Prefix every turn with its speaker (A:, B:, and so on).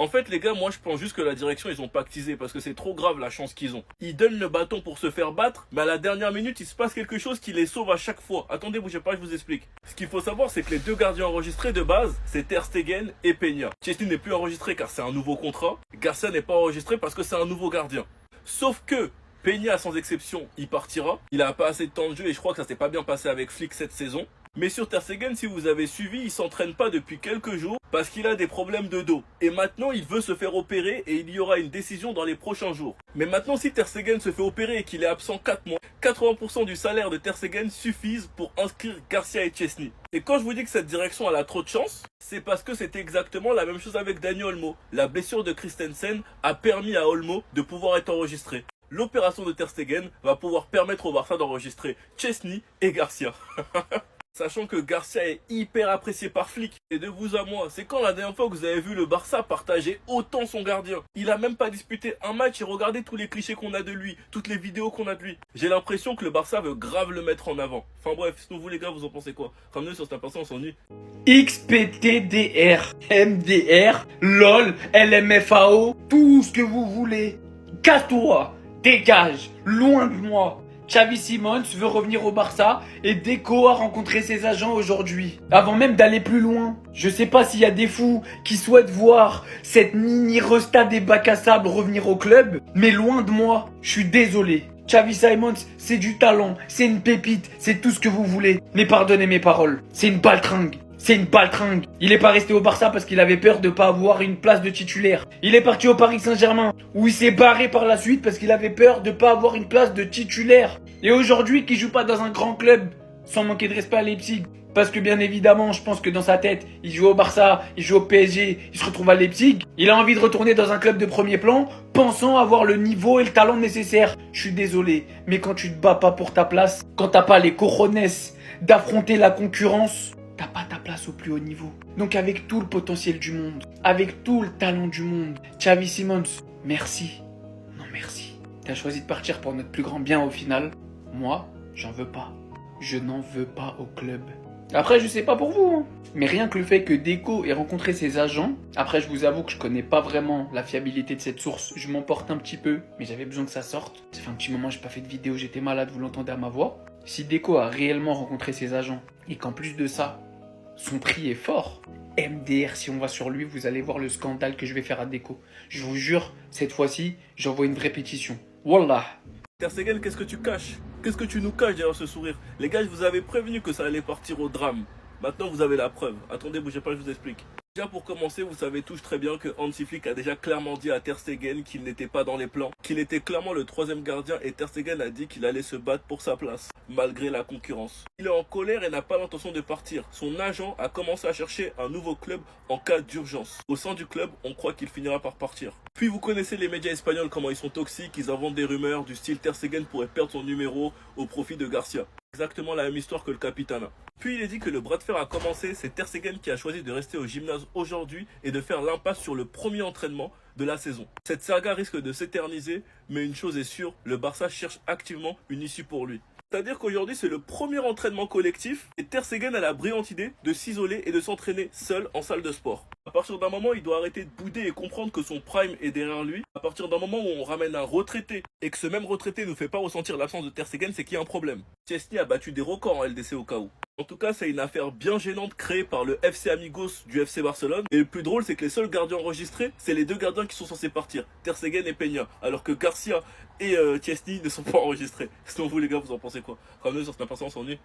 A: En fait, les gars, moi je pense juste que la direction, ils ont pactisé parce que c'est trop grave la chance qu'ils ont. Ils donnent le bâton pour se faire battre, mais à la dernière minute, il se passe quelque chose qui les sauve à chaque fois. Attendez, bougez pas, je vous explique. Ce qu'il faut savoir, c'est que les deux gardiens enregistrés de base, c'est Ter Stegen et Peña. Chesney n'est plus enregistré car c'est un nouveau contrat. Garcia n'est pas enregistré parce que c'est un nouveau gardien. Sauf que Peña, sans exception, il partira. Il a pas assez de temps de jeu et je crois que ça s'est pas bien passé avec Flick cette saison. Mais sur Ter Stegen, si vous avez suivi, il s'entraîne pas depuis quelques jours parce qu'il a des problèmes de dos. Et maintenant, il veut se faire opérer et il y aura une décision dans les prochains jours. Mais maintenant, si Ter Stegen se fait opérer et qu'il est absent 4 mois, 80% du salaire de Ter Stegen suffisent pour inscrire Garcia et Chesney. Et quand je vous dis que cette direction elle a trop de chance, c'est parce que c'était exactement la même chose avec Dani Olmo. La blessure de Christensen a permis à Olmo de pouvoir être enregistré. L'opération de Ter Stegen va pouvoir permettre au Barça d'enregistrer Chesney et Garcia. Sachant que Garcia est hyper apprécié par Flick. Et de vous à moi, c'est quand la dernière fois que vous avez vu le Barça partager autant son gardien? Il a même pas disputé un match et regardez tous les clichés qu'on a de lui, toutes les vidéos qu'on a de lui. J'ai l'impression que le Barça veut grave le mettre en avant. Enfin bref, sinon vous les gars, vous en pensez quoi? Ramenez sur cette personne, on s'ennuie.
B: XPTDR, MDR, LOL, LMFAO, tout ce que vous voulez. Casse-toi, dégage, loin de moi. Xavi Simons veut revenir au Barça et Deco a rencontré ses agents aujourd'hui. Avant même d'aller plus loin, je sais pas s'il y a des fous qui souhaitent voir cette mini resta des bacs à sable revenir au club, mais loin de moi, je suis désolé. Xavi Simons, c'est du talent, c'est une pépite, c'est tout ce que vous voulez. Mais pardonnez mes paroles, c'est une baltringue. C'est une baltringue. Il est pas resté au Barça parce qu'il avait peur de pas avoir une place de titulaire. Il est parti au Paris Saint-Germain où il s'est barré par la suite parce qu'il avait peur de pas avoir une place de titulaire. Et aujourd'hui, qu'il joue pas dans un grand club, sans manquer de respect à Leipzig. Parce que bien évidemment, je pense que dans sa tête, il joue au Barça, il joue au PSG, il se retrouve à Leipzig. Il a envie de retourner dans un club de premier plan, pensant avoir le niveau et le talent nécessaire. Je suis désolé, mais quand tu te bats pas pour ta place, quand t'as pas les cojones d'affronter la concurrence, t'as pas ta place au plus haut niveau. Donc avec tout le potentiel du monde, avec tout le talent du monde, Xavi Simons, merci. Non merci. T'as choisi de partir pour notre plus grand bien au final. Moi, j'en veux pas. Je n'en veux pas au club. Après, je sais pas pour vous, hein. Mais rien que le fait que Deco ait rencontré ses agents, après je vous avoue que je connais pas vraiment la fiabilité de cette source, je m'emporte un petit peu, mais j'avais besoin que ça sorte. Ça fait un petit moment que j'ai pas fait de vidéo, j'étais malade, vous l'entendez à ma voix. Si Deco a réellement rencontré ses agents, et qu'en plus de ça, son prix est fort, MDR, si on va sur lui, vous allez voir le scandale que je vais faire à Deco. Je vous jure, cette fois-ci, j'envoie une vraie pétition. Wallah.
A: Ter Stegen, qu'est-ce que tu caches? Qu'est-ce que tu nous caches derrière ce sourire? Les gars, je vous avais prévenu que ça allait partir au drame. Maintenant, vous avez la preuve. Attendez, bougez pas, je vous explique. Déjà, pour commencer, vous savez tous très bien que Hansi Flick a déjà clairement dit à Ter Stegen qu'il n'était pas dans les plans, qu'il était clairement le troisième gardien et Ter Stegen a dit qu'il allait se battre pour sa place, malgré la concurrence. Il est en colère et n'a pas l'intention de partir. Son agent a commencé à chercher un nouveau club en cas d'urgence. Au sein du club, on croit qu'il finira par partir. Puis vous connaissez les médias espagnols, comment ils sont toxiques, ils inventent des rumeurs du style Ter Stegen pourrait perdre son numéro au profit de Garcia. Exactement la même histoire que le Capitana. Puis il est dit que le bras de fer a commencé, c'est Ter Stegen qui a choisi de rester au gymnase aujourd'hui et de faire l'impasse sur le premier entraînement de la saison. Cette saga risque de s'éterniser, mais une chose est sûre, le Barça cherche activement une issue pour lui. C'est-à-dire qu'aujourd'hui c'est le premier entraînement collectif et Ter Stegen a la brillante idée de s'isoler et de s'entraîner seul en salle de sport. À partir d'un moment, il doit arrêter de bouder et comprendre que son prime est derrière lui. À partir d'un moment où on ramène un retraité et que ce même retraité ne fait pas ressentir l'absence de Ter Stegen, c'est qu'il y a un problème. Chesney a battu des records en LDC au cas où. En tout cas, c'est une affaire bien gênante créée par le FC Amigos du FC Barcelone. Et le plus drôle, c'est que les seuls gardiens enregistrés, c'est les deux gardiens qui sont censés partir, Ter Stegen et Peña. Alors que Garcia et Chesney ne sont pas enregistrés. Sinon vous les gars, vous en pensez quoi? Ramenez sur cette personne, on s'ennuie.